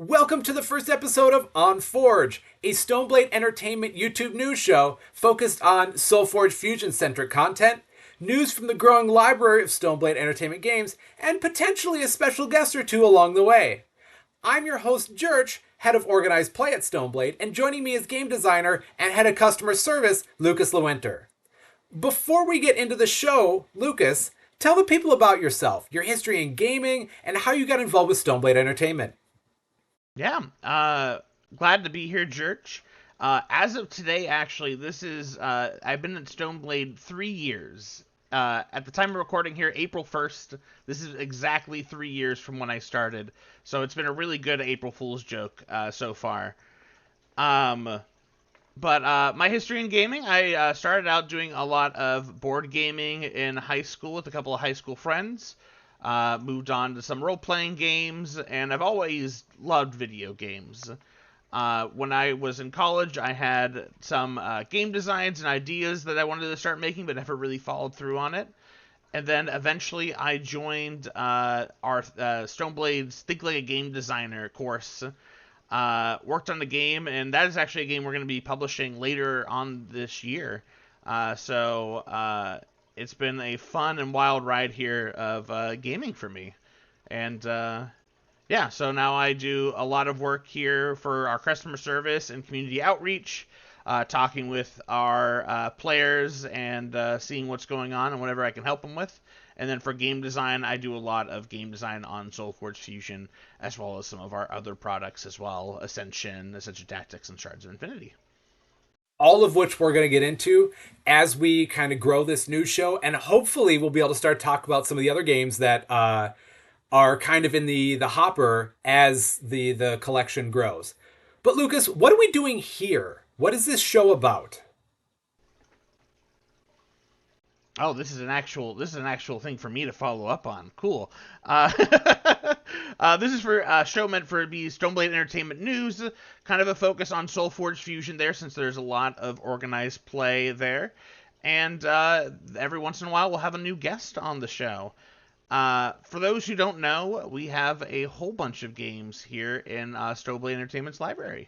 Welcome to the first episode of On Forge, a StoneBlade Entertainment YouTube news show focused on SolForge Fusion centric content, news from the growing library of StoneBlade Entertainment games, and potentially a special guest or two along the way. I'm your host, Jurch, head of organized play at StoneBlade, and joining me is game designer and head of customer service, Lucas Lewinter. Before we get into the show, Lucas, tell the people about yourself, your history in gaming, and how you got involved with StoneBlade Entertainment. Yeah, glad to be here, Church. As of today, actually, I've been at StoneBlade 3 years. At the time of recording here, April 1st, this is exactly 3 years from when I started. So it's been a really good April Fool's joke so far. But my history in gaming, I started out doing a lot of board gaming in high school with a couple of high school friends. Moved on to some role-playing games, and I've always loved video games. When I was in college, I had some game designs and ideas that I wanted to start making, but never really followed through on it. And then eventually I joined our StoneBlade's Think Like a Game Designer course. Worked on the game, and that is actually a game we're going to be publishing later on this year. It's been a fun and wild ride here of gaming for me. And yeah, so now I do a lot of work here for our customer service and community outreach, talking with our players and seeing what's going on and whatever I can help them with. And then for game design, I do a lot of game design on SolForge Fusion, as well as some of our other products as well, Ascension Tactics, and Shards of Infinity. All of which we're going to get into as we kind of grow this news show, and hopefully we'll be able to start talk about some of the other games that are kind of in the hopper as the collection grows. But Lucas, what are we doing here? What is this show about? Oh, this is an actual thing for me to follow up on. Cool. This is for a show meant for the StoneBlade Entertainment News, kind of a focus on SolForge Fusion there, since there's a lot of organized play there. And every once in a while, we'll have a new guest on the show. For those who don't know, we have a whole bunch of games here in StoneBlade Entertainment's library.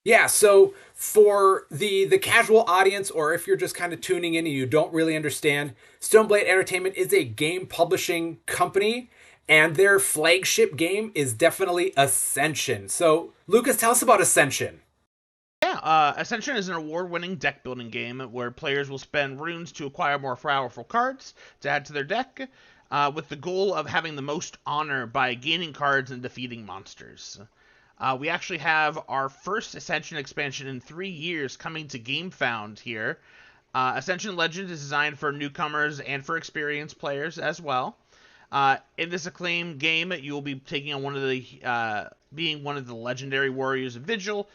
Yeah, so for the casual audience, or if you're just kind of tuning in and you don't really understand, StoneBlade Entertainment is a game publishing company, and their flagship game is definitely Ascension. So, Lucas, tell us about Ascension. Yeah, Ascension is an award-winning deck-building game where players will spend runes to acquire more powerful cards to add to their deck, with the goal of having the most honor by gaining cards and defeating monsters. We actually have our first Ascension expansion in 3 years coming to GameFound here. Ascension Legends is designed for newcomers and for experienced players as well. In this acclaimed game, you will be taking on being one of the legendary warriors of Vigil,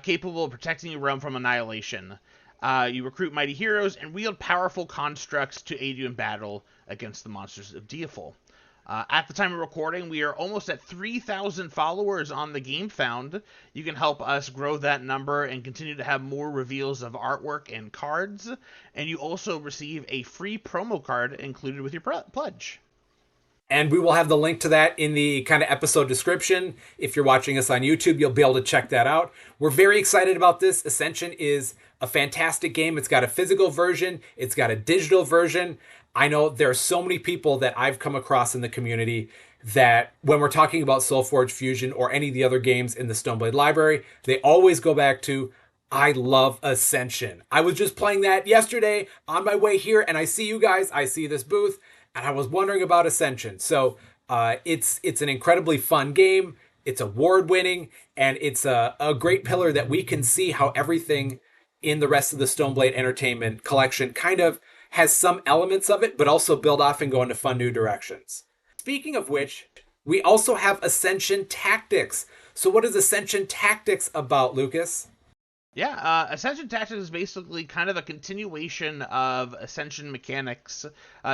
capable of protecting your realm from annihilation. You recruit mighty heroes and wield powerful constructs to aid you in battle against the monsters of Deiful. At the time of recording, we are almost at 3,000 followers on the GameFound. You can help us grow that number and continue to have more reveals of artwork and cards. And you also receive a free promo card included with your pledge. And we will have the link to that in the kind of episode description. If you're watching us on YouTube, you'll be able to check that out. We're very excited about this. Ascension is a fantastic game. It's got a physical version. It's got a digital version. I know there are so many people that I've come across in the community that when we're talking about SolForge Fusion or any of the other games in the StoneBlade library, they always go back to, I love Ascension. I was just playing that yesterday on my way here, and I see you guys. I see this booth, and I was wondering about Ascension. So it's an incredibly fun game. It's award-winning, and it's a great pillar that we can see how everything in the rest of the StoneBlade Entertainment collection kind of has some elements of it, but also build off and go into fun new directions. Speaking of which, we also have Ascension Tactics. So what is Ascension Tactics about, Lucas? Yeah, Ascension Tactics is basically kind of a continuation of Ascension mechanics.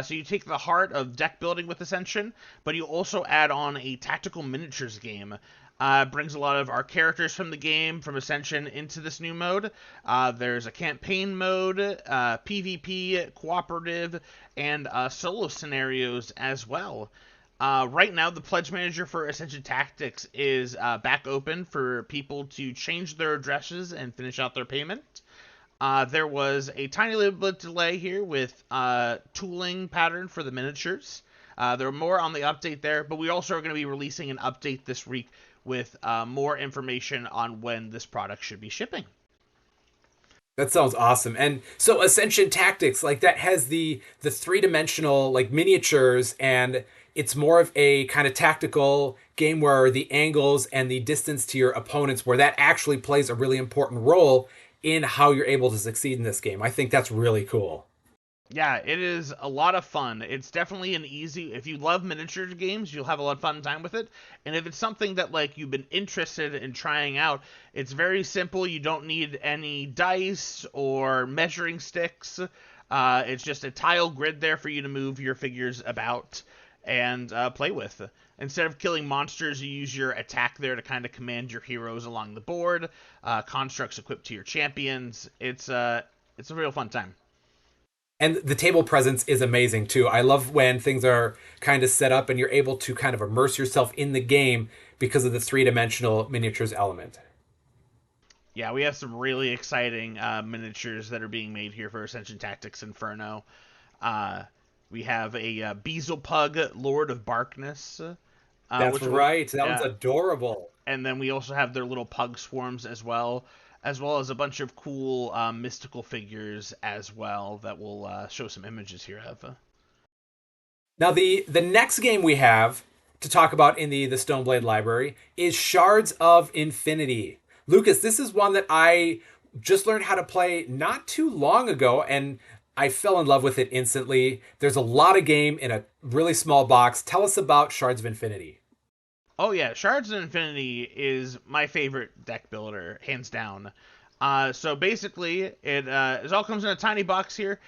So you take the heart of deck building with Ascension, but you also add on a tactical miniatures game. Brings a lot of our characters from the game, from Ascension, into this new mode. There's a campaign mode, PvP, cooperative, and solo scenarios as well. Right now, the pledge manager for Ascension Tactics is back open for people to change their addresses and finish out their payment. There was a tiny little bit delay here with tooling pattern for the miniatures. There are more on the update there, but we also are going to be releasing an update this week with more information on when this product should be shipping. That sounds awesome. And so Ascension Tactics, like that has the three-dimensional like miniatures, and it's more of a kind of tactical game where the angles and the distance to your opponents, where that actually plays a really important role in how you're able to succeed in this game. I think that's really cool. Yeah, it is a lot of fun. It's definitely an easy. If you love miniature games, you'll have a lot of fun time with it. And if it's something that like you've been interested in trying out, it's very simple. You don't need any dice or measuring sticks. It's just a tile grid there for you to move your figures about and play with. Instead of killing monsters, you use your attack there to kind of command your heroes along the board. Constructs equipped to your champions. It's a real fun time. And the table presence is amazing too. I love when things are kind of set up and you're able to kind of immerse yourself in the game because of the three-dimensional miniatures element. Yeah, we have some really exciting miniatures that are being made here for Ascension Tactics Inferno. Uh, we have a Beezle Pug, Lord of Barkness, That's which will, right. That one's adorable. and then we also have their little pug swarms as well as a bunch of cool mystical figures as well that we'll show some images here of. Now the next game we have to talk about in the StoneBlade library is Shards of Infinity. Lucas, this is one that I just learned how to play not too long ago, and I fell in love with it instantly. There's a lot of game in a really small box. Tell us about Shards of Infinity. Oh yeah, Shards of Infinity is my favorite deck builder, hands down. So basically, it all comes in a tiny box here.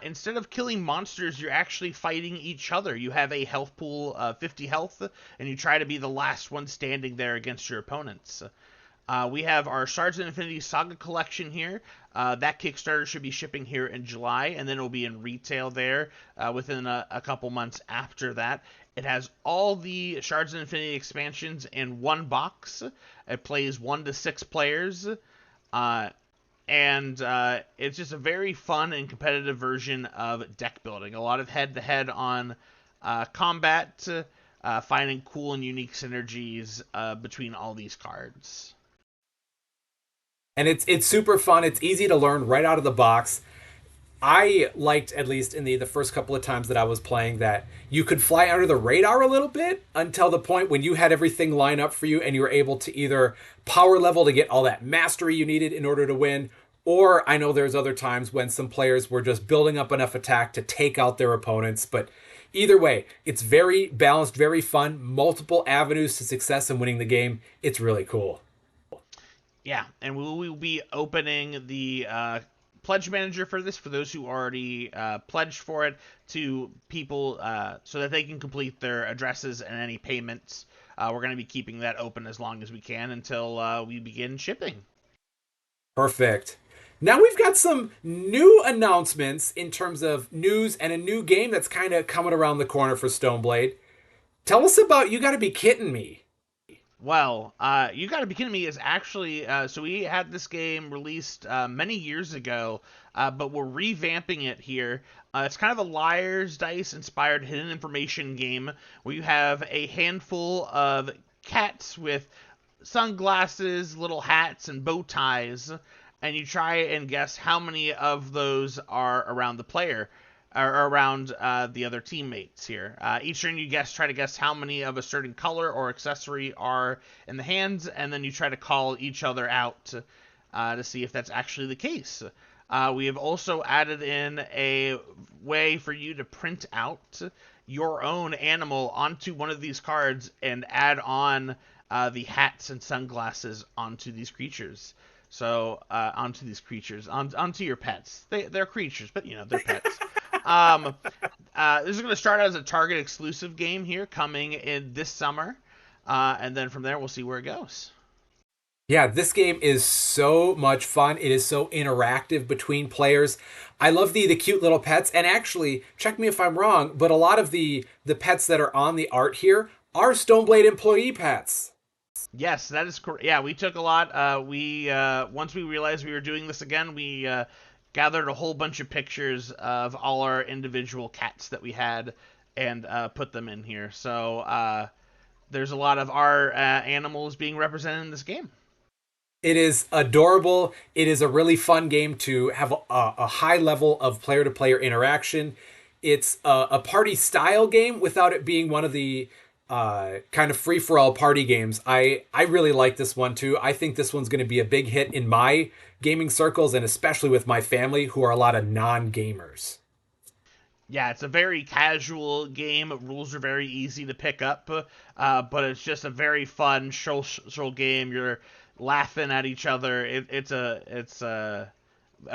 Instead of killing monsters, you're actually fighting each other. You have a health pool of 50 health, and you try to be the last one standing there against your opponents. We have our Shards of Infinity Saga Collection here. That Kickstarter should be shipping here in July, and then it'll be in retail there within a couple months after that. It has all the Shards of Infinity expansions in one box. It plays 1 to 6 players. Uh, and it's just a very fun and competitive version of deck building. A lot of head-to-head on combat, finding cool and unique synergies between all these cards. And it's super fun. It's easy to learn right out of the box. I liked, at least in the first couple of times that I was playing, that you could fly under the radar a little bit until the point when you had everything line up for you and you were able to either power level to get all that mastery you needed in order to win, or I know there's other times when some players were just building up enough attack to take out their opponents. But either way, it's very balanced, very fun, multiple avenues to success in winning the game. It's really cool. Yeah, and we will be opening the pledge manager for this for those who already pledged for it to people so that they can complete their addresses and any payments. We're going to be keeping that open as long as we can until we begin shipping. Perfect. Now we've got some new announcements in terms of news and a new game that's kind of coming around the corner for StoneBlade. Tell us about You Gotta Be Kidding Me. Well, You Gotta Be Kidding Me is actually, so we had this game released many years ago, but we're revamping it here. It's kind of a Liar's Dice inspired hidden information game where you have a handful of cats with sunglasses, little hats, and bow ties, and you try and guess how many of those are around the player or around the other teammates here. Each turn you try to guess how many of a certain color or accessory are in the hands, and then you try to call each other out to see if that's actually the case. We have also added in a way for you to print out your own animal onto one of these cards and add on the hats and sunglasses onto these creatures. So onto these creatures, onto your pets. They're creatures, but they're pets. This is going to start as a Target exclusive game here, coming in this summer, and then from there we'll see where it goes. Yeah, this game is so much fun. It is so interactive between players. I love the cute little pets, and actually, check me if I'm wrong, but a lot of the pets that are on the art here are StoneBlade employee pets. Yes, that is correct. Yeah, we took a lot. We once we realized we were doing this again, we gathered a whole bunch of pictures of all our individual cats that we had and put them in here. So there's a lot of our animals being represented in this game. It is adorable. It is a really fun game to have a high level of player to player interaction. It's a party style game without it being one of the kind of free for all party games. I really like this one too. I think this one's going to be a big hit in my gaming circles, and especially with my family, who are a lot of non gamers. Yeah, it's a very casual game. Rules are very easy to pick up, but it's just a very fun social game. You're laughing at each other. It's a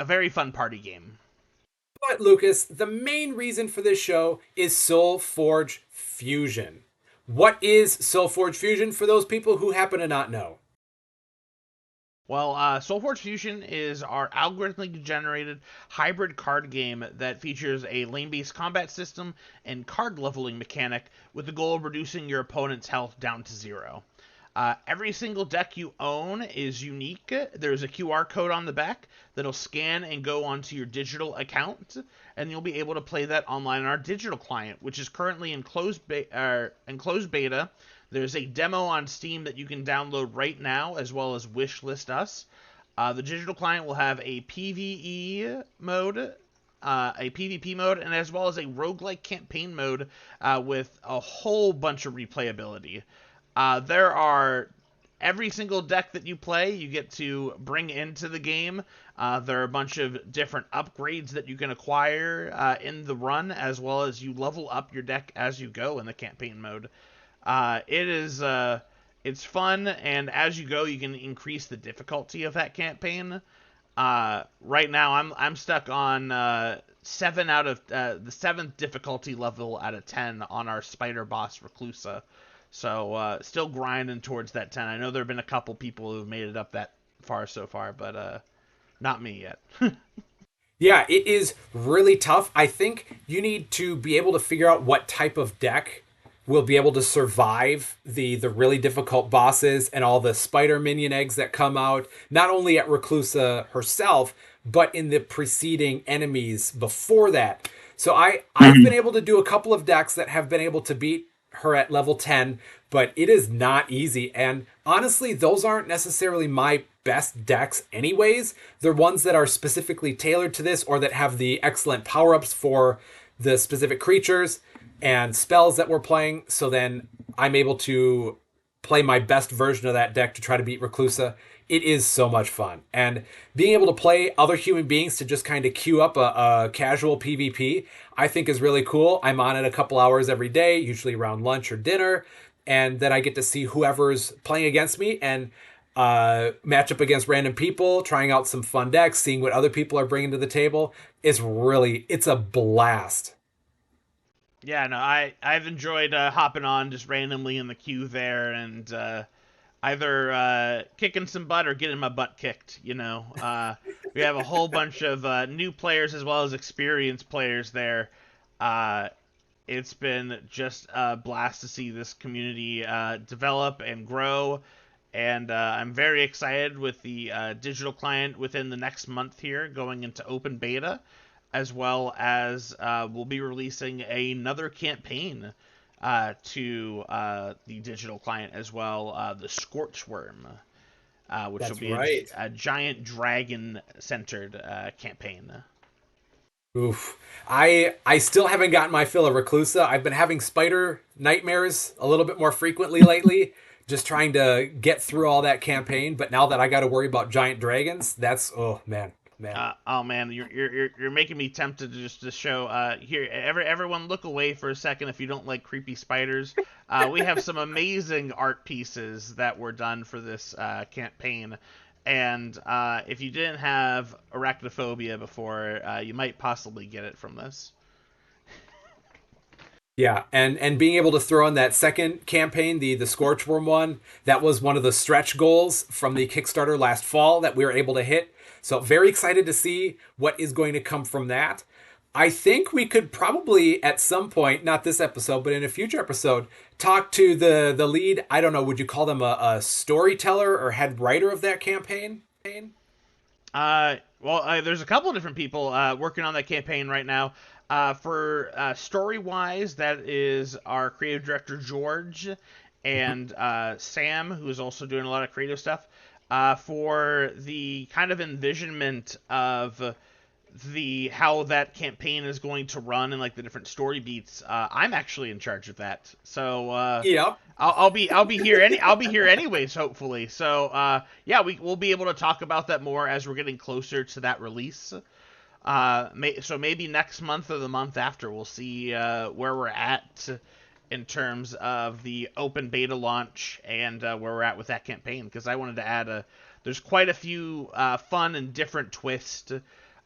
very fun party game. But Lucas, the main reason for this show is SolForge Fusion. What is SolForge Fusion for those people who happen to not know? Well, SolForge Fusion is our algorithmically generated hybrid card game that features a lane-based combat system and card leveling mechanic with the goal of reducing your opponent's health down to zero. Every single deck you own is unique. There's a QR code on the back that'll scan and go onto your digital account, and you'll be able to play that online on our digital client, which is currently in closed beta. There's a demo on Steam that you can download right now, as well as wishlist us. The digital client will have a PvE mode, a PvP mode, and as well as a roguelike campaign mode with a whole bunch of replayability. There are every single deck that you play, you get to bring into the game. There are a bunch of different upgrades that you can acquire in the run, as well as you level up your deck as you go in the campaign mode. It's fun, and as you go, you can increase the difficulty of that campaign. Right now, I'm stuck on seven out of the seventh difficulty level out of 10 on our spider boss Reclusa. So still grinding towards that 10. I know there have been a couple people who've made it up that far so far, but not me yet. Yeah, it is really tough. I think you need to be able to figure out what type of deck will be able to survive the really difficult bosses and all the spider minion eggs that come out, not only at Reclusa herself, but in the preceding enemies before that. So I've been able to do a couple of decks that have been able to beat her at level 10, but it is not easy. And honestly, those aren't necessarily my best decks anyways. They're ones that are specifically tailored to this or that have the excellent power-ups for the specific creatures and spells that we're playing. So then I'm able to play my best version of that deck to try to beat Reclusa. It is so much fun. And being able to play other human beings to just kind of queue up a casual PvP, I think is really cool. I'm on it a couple hours every day, usually around lunch or dinner. And then I get to see whoever's playing against me and match up against random people, trying out some fun decks, seeing what other people are bringing to the table. It's a blast. Yeah, no, I've enjoyed hopping on just randomly in the queue there and either kicking some butt or getting my butt kicked. We have a whole bunch of new players as well as experienced players there. Uh, it's been just a blast to see this community develop and grow. And I'm very excited with the digital client within the next month here going into open beta, as well as we'll be releasing another campaign to the digital client as well, the Scorchworm, which will That's be right. a giant dragon-centered campaign. Oof. I still haven't gotten my fill of Reclusa. I've been having spider nightmares a little bit more frequently lately, just trying to get through all that campaign. But now that I got to worry about giant dragons, that's oh man, man. Oh man, you're making me tempted to just to show here. Everyone, look away for a second if you don't like creepy spiders. We have some amazing art pieces that were done for this campaign, and if you didn't have arachnophobia before, you might possibly get it from this. Yeah, and being able to throw in that second campaign, the Scorchworm one, that was one of the stretch goals from the Kickstarter last fall that we were able to hit. So very excited to see what is going to come from that. I think we could probably at some point, not this episode, but in a future episode, talk to the lead. I don't know, would you call them a storyteller or head writer of that campaign? There's a couple of different people working on that campaign right now. For story wise, that is our creative director George and Sam, who is also doing a lot of creative stuff. For the kind of envisionment of the how that campaign is going to run and like the different story beats, I'm actually in charge of that. So Yep. I'll be here I'll be here anyways, hopefully. So yeah, we'll be able to talk about that more as we're getting closer to that release. So maybe next month or the month after, we'll see where we're at in terms of the open beta launch and where we're at with that campaign. Because I wanted to add there's quite a few fun and different twists.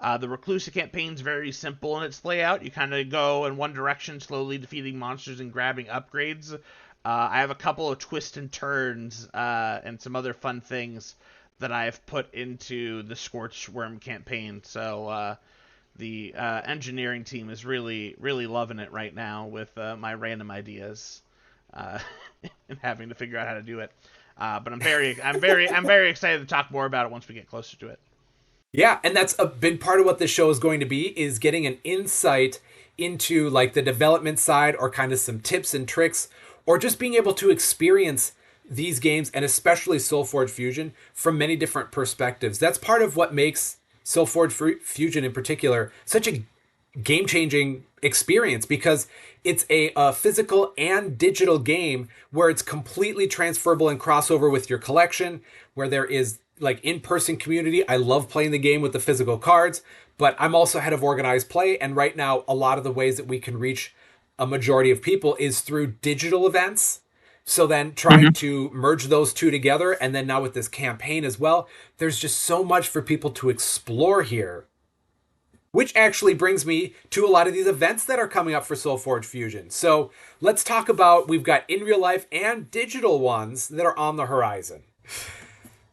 The Reclusa campaign's very simple in its layout. You kind of go in one direction, slowly defeating monsters and grabbing upgrades. I have a couple of twists and turns and some other fun things that I've put into the Scorchworm campaign. So the engineering team is really, really loving it right now with my random ideas uh, and having to figure out how to do it. But I'm very excited to talk more about it once we get closer to it. Yeah, and that's a big part of what this show is going to be, is getting an insight into like the development side or kind of some tips and tricks or just being able to experience these games and especially SolForge Fusion from many different perspectives. That's part of what makes SolForge Fusion in particular such a game-changing experience because it's a physical and digital game where it's completely transferable and crossover with your collection, where there is like in-person community. I love playing the game with the physical cards, but I'm also head of organized play, and right now a lot of the ways that we can reach a majority of people is through digital events. So then trying to merge those two together, and then now with this campaign as well, there's just so much for people to explore here. Which actually brings me to a lot of these events that are coming up for SolForge Fusion. So let's talk about, we've got in real life and digital ones that are on the horizon.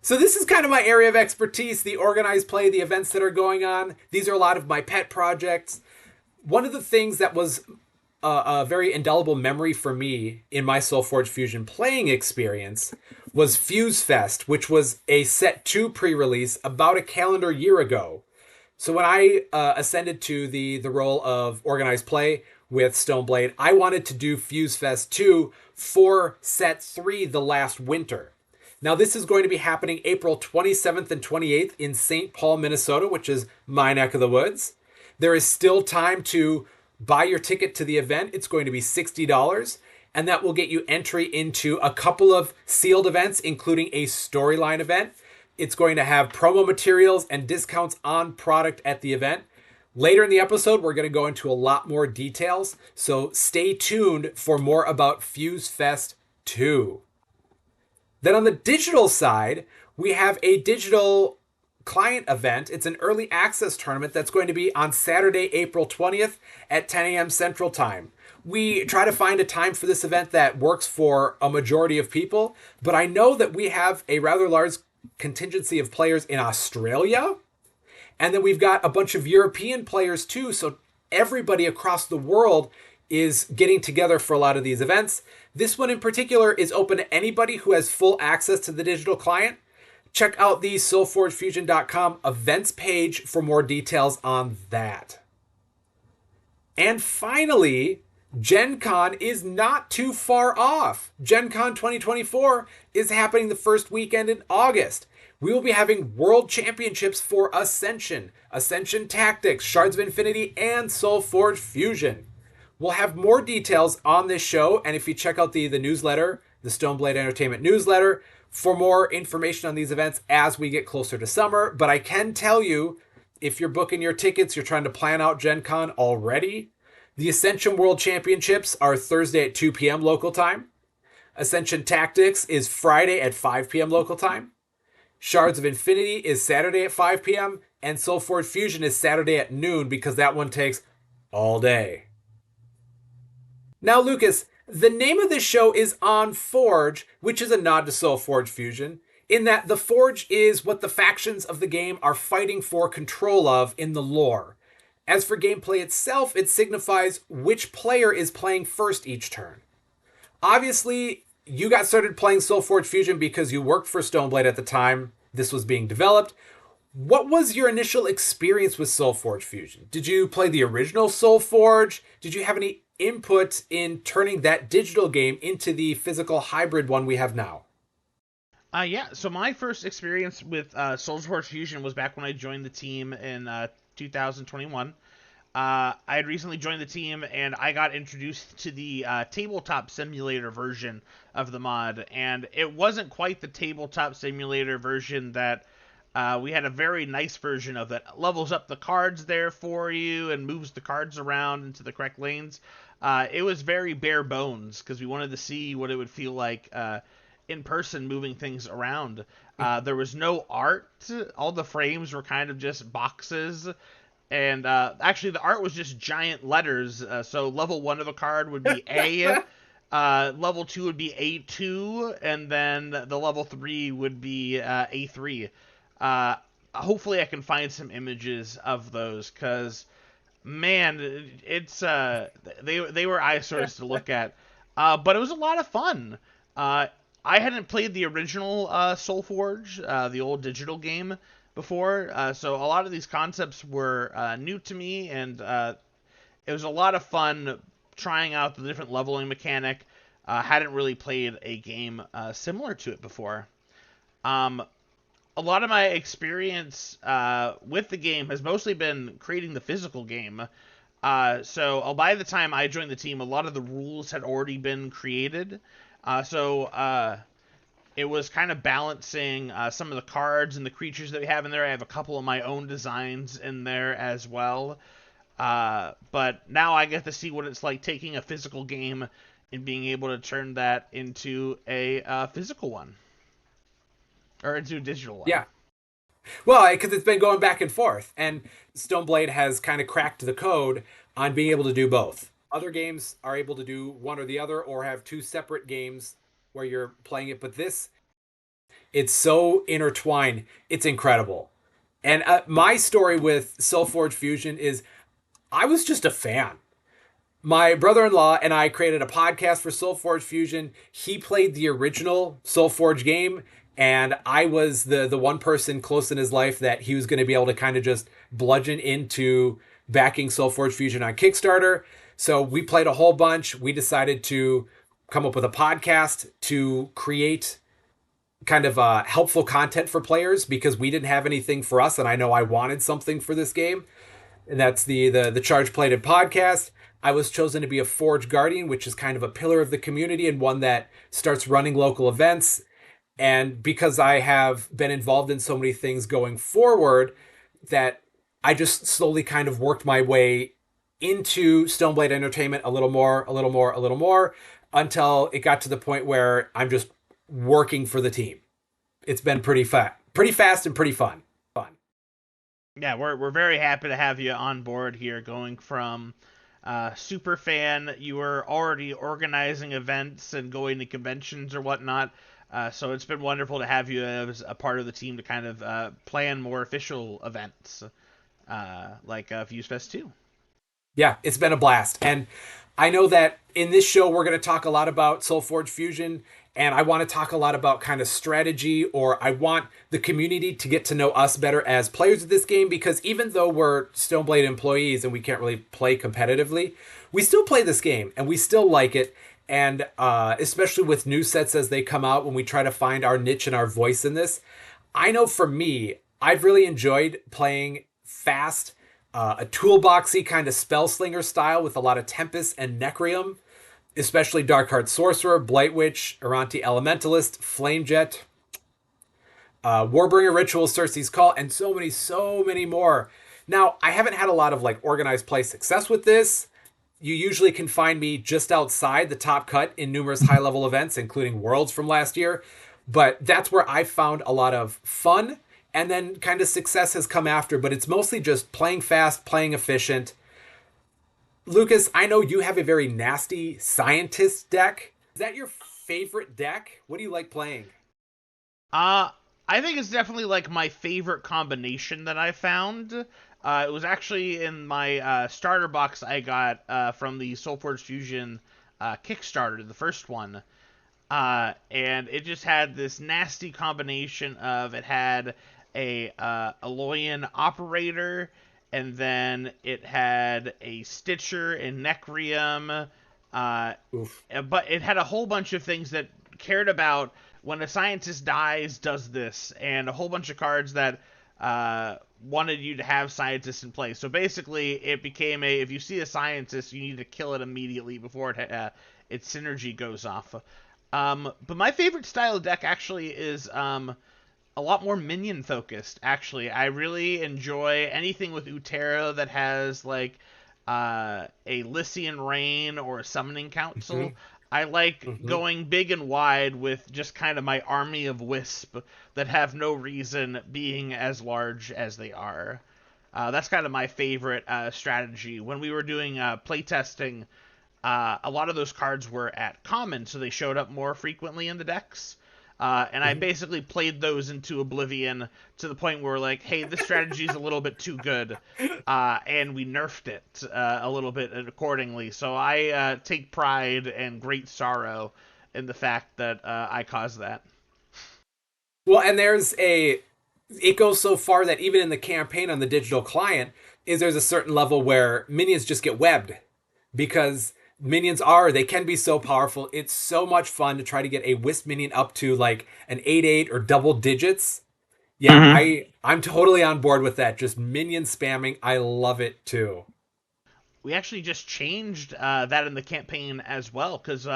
So this is kind of my area of expertise, the organized play, the events that are going on. These are a lot of my pet projects. One of the things that was a very indelible memory for me in my SolForge Fusion playing experience was Fuse Fest, which was a Set 2 pre-release about a calendar year ago. So when I ascended to the role of organized play with StoneBlade, I wanted to do Fuse Fest 2 for Set 3 the last winter. Now this is going to be happening April 27th and 28th in St. Paul, Minnesota, which is my neck of the woods. There is still time to buy your ticket to the event. It's going to be $60, and that will get you entry into a couple of sealed events, including a storyline event. It's going to have promo materials and discounts on product at the event. Later in the episode, we're going to go into a lot more details, so stay tuned for more about Fuse Fest 2. Then on the digital side, we have a digital client event. It's an early access tournament that's going to be on Saturday, April 20th at 10 a.m. Central Time. We try to find a time for this event that works for a majority of people, but I know that we have a rather large contingency of players in Australia, and then we've got a bunch of European players too, so everybody across the world is getting together for a lot of these events. This one in particular is open to anybody who has full access to the digital client. Check out the SolForgeFusion.com events page for more details on that. And finally, Gen Con is not too far off. Gen Con 2024 is happening the first weekend in August. We will be having World Championships for Ascension, Ascension Tactics, Shards of Infinity, and SolForge Fusion. We'll have more details on this show, and if you check out the newsletter, the StoneBlade Entertainment newsletter, for more information on these events as we get closer to summer. But I can tell you, if you're booking your tickets, you're trying to plan out Gen Con already, the Ascension World Championships are Thursday at 2 p.m. local time. Ascension Tactics is Friday at 5 p.m. local time. Shards of Infinity is Saturday at 5 p.m. And SolForge Fusion is Saturday at noon because that one takes all day. Now, Lucas, the name of this show is On Forge, which is a nod to SolForge Fusion, in that the Forge is what the factions of the game are fighting for control of in the lore. As for gameplay itself, it signifies which player is playing first each turn. Obviously, you got started playing SolForge Fusion because you worked for StoneBlade at the time this was being developed. What was your initial experience with SolForge Fusion? Did you play the original SolForge? Did you have any input in turning that digital game into the physical hybrid one we have now? Yeah, so my first experience with SolForge Fusion was back when I joined the team in 2021. I had recently joined the team, and I got introduced to the tabletop simulator version of the mod, and it wasn't quite the tabletop simulator version that we had a very nice version of that levels up the cards there for you and moves the cards around into the correct lanes. It was very bare bones because we wanted to see what it would feel like in person moving things around. There was no art. All the frames were kind of just boxes. And actually, the art was just giant letters. So level 1 of a card would be A. Level 2 would be A2. And then the level 3 would be A3. Hopefully I can find some images of those, because man, it's they were eyesores to look at, but it was a lot of fun. I hadn't played the original SolForge, the old digital game, before, so a lot of these concepts were new to me, and it was a lot of fun trying out the different leveling mechanic. Hadn't really played a game similar to it before. A lot of my experience with the game has mostly been creating the physical game. So by the time I joined the team, a lot of the rules had already been created. So it was kind of balancing some of the cards and the creatures that we have in there. I have a couple of my own designs in there as well. But now I get to see what it's like taking a physical game and being able to turn that into a physical one. Or into a digital one. Yeah. Well, because it's been going back and forth, and StoneBlade has kind of cracked the code on being able to do both. Other games are able to do one or the other, or have two separate games where you're playing it, but this, it's so intertwined. It's incredible. And my story with SolForge Fusion is I was just a fan. My brother-in-law and I created a podcast for SolForge Fusion. He played the original SolForge game, and I was the one person close in his life that he was going to be able to kind of just bludgeon into backing SolForge Fusion on Kickstarter. So we played a whole bunch. We decided to come up with a podcast to create kind of helpful content for players, because we didn't have anything for us, and I know I wanted something for this game. And that's the Charge Plated podcast. I was chosen to be a Forge Guardian, which is kind of a pillar of the community and one that starts running local events. And because I have been involved in so many things going forward, that I just slowly kind of worked my way into StoneBlade Entertainment a little more, until it got to the point where I'm just working for the team. It's been pretty fast and pretty fun. Yeah, we're very happy to have you on board here, going from super fan. You were already organizing events and going to conventions or whatnot. So it's been wonderful to have you as a part of the team to kind of plan more official events, like Fuse Fest 2. Yeah, it's been a blast. And I know that in this show, we're going to talk a lot about SolForge Fusion, and I want to talk a lot about kind of strategy, or I want the community to get to know us better as players of this game, because even though we're StoneBlade employees and we can't really play competitively, we still play this game and we still like it. And especially with new sets as they come out, when we try to find our niche and our voice in this, I know for me, I've really enjoyed playing fast, a toolboxy kind of spell slinger style with a lot of Tempest and Necrium, especially Darkheart Sorcerer, Blight Witch, Aranti Elementalist, Flamejet, Warbringer Ritual, Cersei's Call, and so many more. Now, I haven't had a lot of like organized play success with this. You usually can find me just outside the top cut in numerous high-level events, including Worlds from last year. But that's where I found a lot of fun, and then kind of success has come after. But it's mostly just playing fast, playing efficient. Lucas, I know you have a very nasty scientist deck. Is that your favorite deck? What do you like playing? Uh, I think it's definitely like my favorite combination that I found. It was actually in my starter box I got from the SolForge Fusion Kickstarter, the first one. And it just had this nasty combination of it had a Aloyan operator, and then it had a Stitcher and Necrium, uh, Oof. but it had a whole bunch of things that cared about when a scientist dies, does this, and a whole bunch of cards that wanted you to have scientists in place. So basically, it became a if you see a scientist, you need to kill it immediately before its synergy goes off. But my favorite style of deck actually is a lot more minion focused. Actually, I really enjoy anything with Utera that has like a Lycian Rain or a Summoning Council. Hmm. I like Hmm. going big and wide with just kind of my army of Wisp that have no reason being as large as they are. That's kind of my favorite strategy. When we were doing playtesting, a lot of those cards were at common, so they showed up more frequently in the decks. And I Hmm. basically played those into oblivion to the point where we're like, hey, this strategy is a little bit too good. And we nerfed it a little bit accordingly. So I take pride and great sorrow in the fact that I caused that. Well, and it goes so far that even in the campaign on the digital client, there's a certain level where minions just get webbed because they can be so powerful. It's so much fun to try to get a Wisp minion up to like an 8/8 or double digits. Yeah, Mm-hmm. I'm totally on board with that. Just minion spamming. I love it too. We actually just changed that in the campaign as well because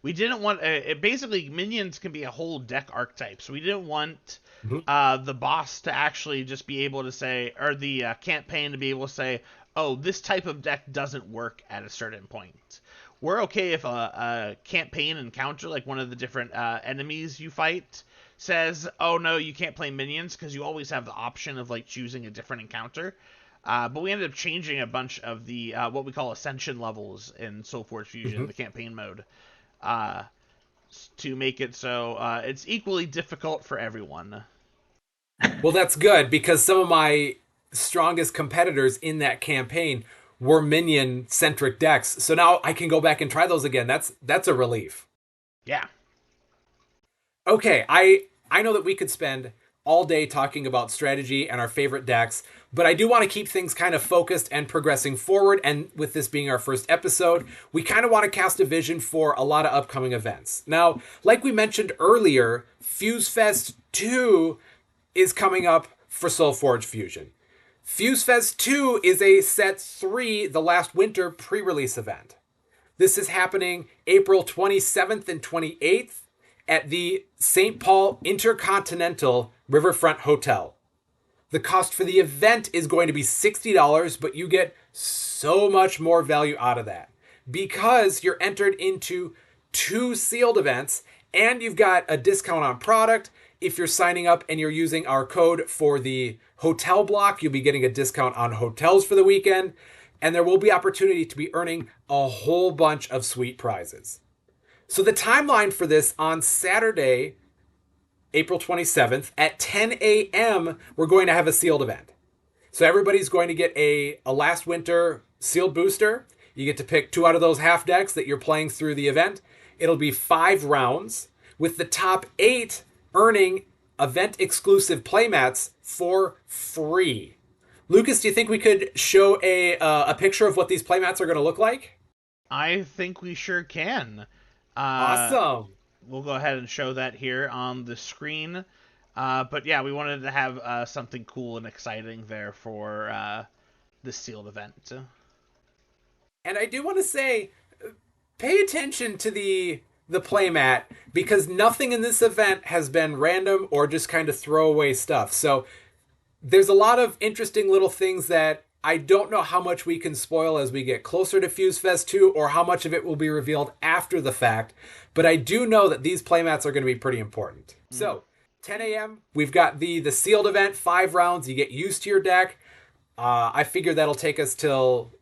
we didn't want basically minions can be a whole deck archetype, so we didn't want Mhm. the boss to actually just be able to say, or the campaign to be able to say, oh, this type of deck doesn't work at a certain point. We're okay if a campaign encounter, like one of the different enemies you fight, says, oh no, you can't play minions, because you always have the option of like choosing a different encounter. But we ended up changing a bunch of the what we call Ascension levels in SolForge Fusion, Mhm. the campaign mode, uh, to make it so it's equally difficult for everyone. Well, that's good because some of my strongest competitors in that campaign were minion centric decks. So now I can go back and try those again. That's a relief. Yeah. Okay, I know that we could spend all day talking about strategy and our favorite decks, but I do want to keep things kind of focused and progressing forward. And with this being our first episode, we kind of want to cast a vision for a lot of upcoming events. Now, like we mentioned earlier, Fuse Fest 2 is coming up for SolForge Fusion. Fuse Fest 2 is a set 3, the last winter pre release event. This is happening April 27th and 28th at the St. Paul Intercontinental Riverfront Hotel. The cost for the event is going to be $60, but you get so much more value out of that because you're entered into two sealed events and you've got a discount on product. If you're signing up and you're using our code for the hotel block, you'll be getting a discount on hotels for the weekend. And there will be opportunity to be earning a whole bunch of sweet prizes. So the timeline for this on Saturday, April 27th at 10 a.m., we're going to have a sealed event. So everybody's going to get a last winter sealed booster. You get to pick two out of those half decks that you're playing through the event. It'll be 5 rounds, with the top 8 earning event exclusive playmats for free. Lucas, do you think we could show a picture of what these playmats are going to look like? I think we sure can. Uh, Awesome. we'll go ahead and show that here on the screen. But yeah, we wanted to have something cool and exciting there for this sealed event. And I do want to say, pay attention to the playmat because nothing in this event has been random or just kind of throwaway stuff. So there's a lot of interesting little things that I don't know how much we can spoil as we get closer to Fuse Fest 2 or how much of it will be revealed after the fact. But I do know that these playmats are going to be pretty important. Mm. So 10 a.m. We've got the sealed event, 5 rounds. You get used to your deck. I figure that'll take us till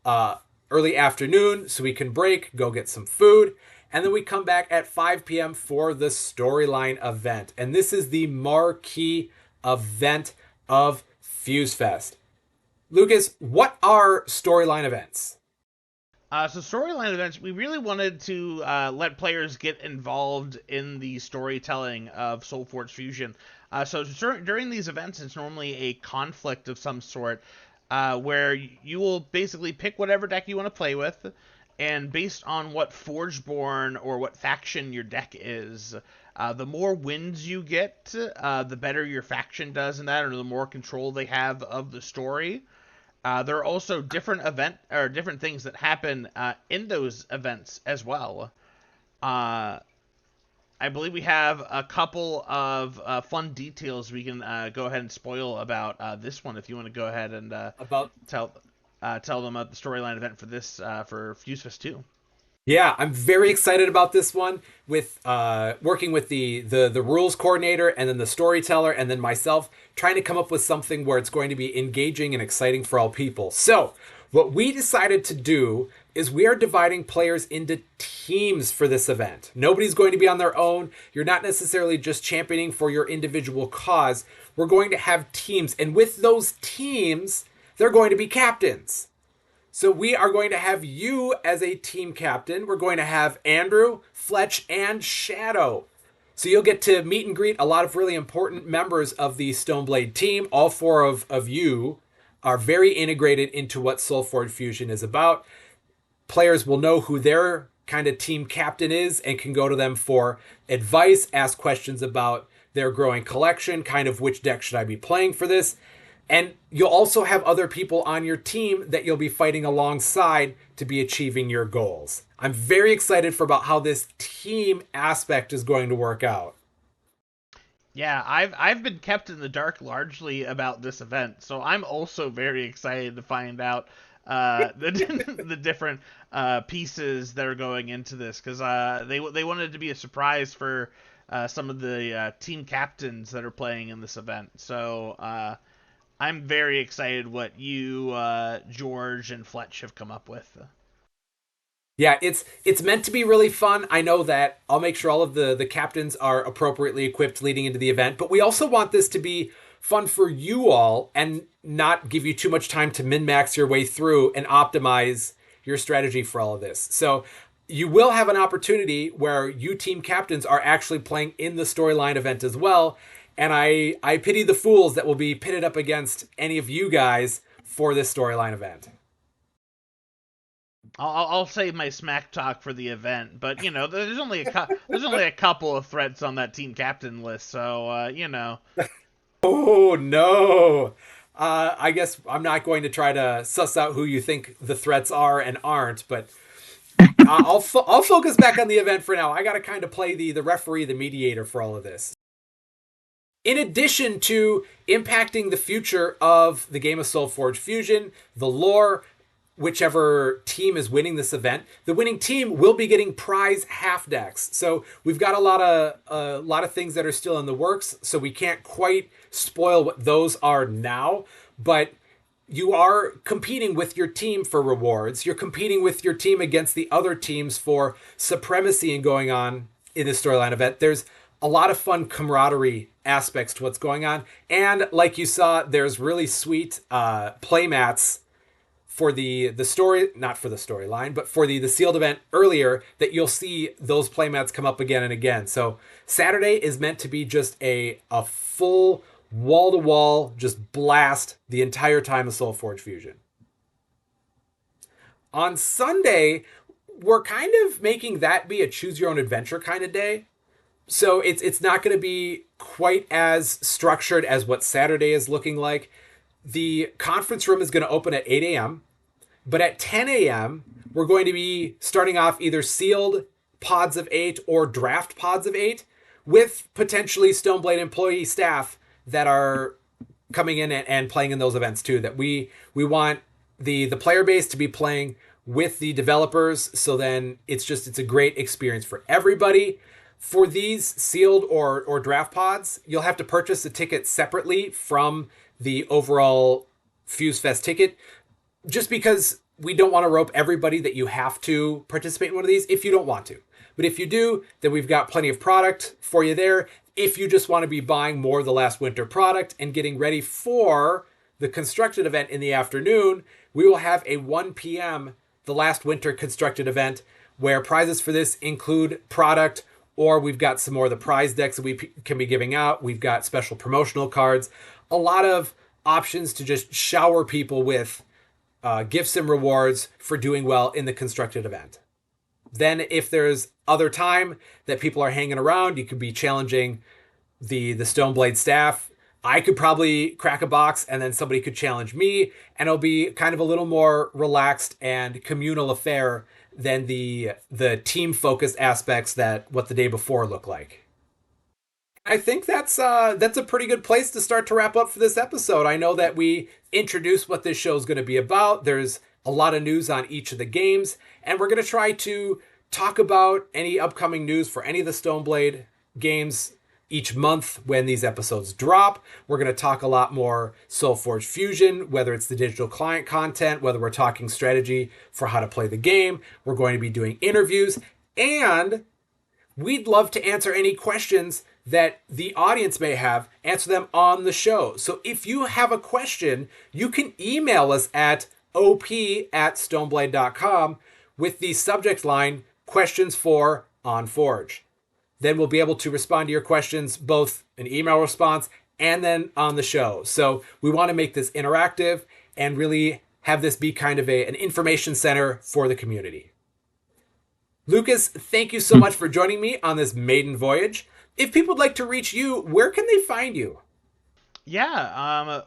early afternoon so we can break, go get some food, and then we come back at 5 p.m. for the storyline event. And this is the marquee event of FuseFest. Lucas, what are storyline events? So storyline events, we really wanted to let players get involved in the storytelling of SolForge Fusion. During these events, it's normally a conflict of some sort, where you will basically pick whatever deck you want to play with, and based on what Forgeborn or what faction your deck is, the more wins you get, the better your faction does in that, or the more control they have of the story. There are also different things that happen in those events as well. Uh, I believe we have a couple of fun details we can go ahead and spoil about this one. If you want to go ahead and About tell them about the storyline event for this for FuseFest 2. Yeah, I'm very excited about this one with working with the rules coordinator and then the storyteller and then myself trying to come up with something where it's going to be engaging and exciting for all people. So, what we decided to do is we are dividing players into teams for this event. Nobody's going to be on their own. You're not necessarily just championing for your individual cause. We're going to have teams, and with those teams, they're going to be captains. So we are going to have you as a team captain. We're going to have Andrew, Fletch, and Shadow. So you'll get to meet and greet a lot of really important members of the StoneBlade team. All four of you are very integrated into what SolForge Fusion is about. Players will know who their kind of team captain is and can go to them for advice, ask questions about their growing collection, kind of which deck should I be playing for this. And you'll also have other people on your team that you'll be fighting alongside to be achieving your goals. I'm very excited for about how this team aspect is going to work out. Yeah, I've been kept in the dark largely about this event, so I'm also very excited to find out the different pieces that are going into this, because they wanted it to be a surprise for some of the team captains that are playing in this event. So I'm very excited what you, George, and Fletch have come up with. Yeah, it's meant to be really fun. I know that I'll make sure all of the captains are appropriately equipped leading into the event, but we also want this to be fun for you all and not give you too much time to min-max your way through and optimize your strategy for all of this. So you will have an opportunity where you team captains are actually playing in the storyline event as well. And I pity the fools that will be pitted up against any of you guys for this storyline event. I'll save my smack talk for the event, but there's only there's only a couple of threats on that team captain list, so. Oh no! I guess I'm not going to try to suss out who you think the threats are and aren't, but I'll focus back on the event for now. I got to kind of play the referee, the mediator for all of this. In addition to impacting the future of the game of SolForge Fusion, the lore, whichever team is winning this event, the winning team will be getting prize half decks. So we've got a lot of things that are still in the works, so we can't quite spoil what those are now, but you are competing with your team for rewards. You're competing with your team against the other teams for supremacy and going on in this storyline event. There's a lot of fun camaraderie aspects to what's going on. And like you saw, there's really sweet playmats for the story, not for the storyline, but for the sealed event earlier that you'll see those playmats come up again and again. So Saturday is meant to be just a full wall-to-wall just blast the entire time of SolForge Fusion. On Sunday, we're kind of making that be a choose-your-own-adventure kind of day. So it's not going to be quite as structured as what Saturday is looking like. The conference room is going to open at 8 a.m., but at 10 a.m., we're going to be starting off either sealed pods of 8 or draft pods of 8 with potentially StoneBlade employee staff that are coming in and playing in those events too. That we want the player base to be playing with the developers, so then it's a great experience for everybody. For these sealed or draft pods, you'll have to purchase a ticket separately from the overall FuseFest ticket, just because we don't want to rope everybody that you have to participate in one of these if you don't want to. But if you do, then we've got plenty of product for you there. If you just want to be buying more of the Last Winter product and getting ready for the constructed event in the afternoon, we will have a 1 p.m. the Last Winter constructed event where prizes for this include product, or we've got some more of the prize decks that we can be giving out. We've got special promotional cards, a lot of options to just shower people with gifts and rewards for doing well in the constructed event. Then if there's other time that people are hanging around, you could be challenging the StoneBlade staff. I could probably crack a box and then somebody could challenge me, and it'll be kind of a little more relaxed and communal affair than the team focused aspects that what the day before look like. I think that's a pretty good place to start to wrap up for this episode. I know that we introduced what this show is going to be about. There's a lot of news on each of the games, and we're going to try to talk about any upcoming news for any of the StoneBlade games each month when these episodes drop. We're going to talk a lot more SolForge Fusion, whether it's the digital client content, whether we're talking strategy for how to play the game. We're going to be doing interviews, and we'd love to answer any questions that the audience may have, answer them on the show. So if you have a question, you can email us at op@stoneblade.com with the subject line, questions for On Forge. Then we'll be able to respond to your questions, both an email response and then on the show. So we want to make this interactive and really have this be kind of an information center for the community. Lucas, thank you so much for joining me on this maiden voyage. If people would like to reach you, where can they find you? Yeah,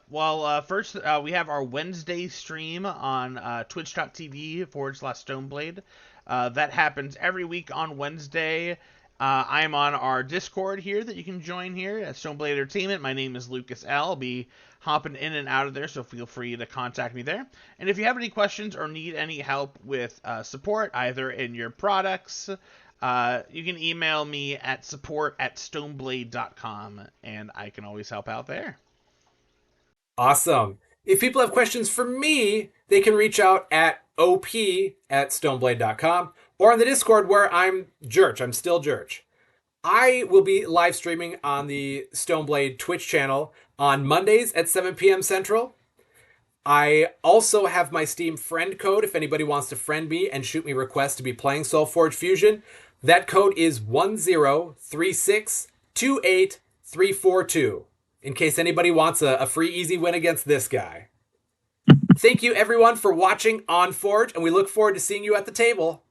first, we have our Wednesday stream on twitch.tv/StoneBlade. That happens every week on Wednesday. I'm on our Discord here that you can join here at StoneBlade Entertainment. My name is Lucas L. I'll be hopping in and out of there, so feel free to contact me there. And if you have any questions or need any help with support, either in your products, you can email me at support@stoneblade.com, and I can always help out there. Awesome. If people have questions for me, they can reach out at op@stoneblade.com or on the Discord where I'm Jurch. I'm still Jurch. I will be live streaming on the StoneBlade Twitch channel on Mondays at 7 p.m. Central. I also have my Steam friend code if anybody wants to friend me and shoot me requests to be playing SolForge Fusion. That code is 103628342, in case anybody wants a free easy win against this guy. Thank you everyone for watching On Forge, and we look forward to seeing you at the table.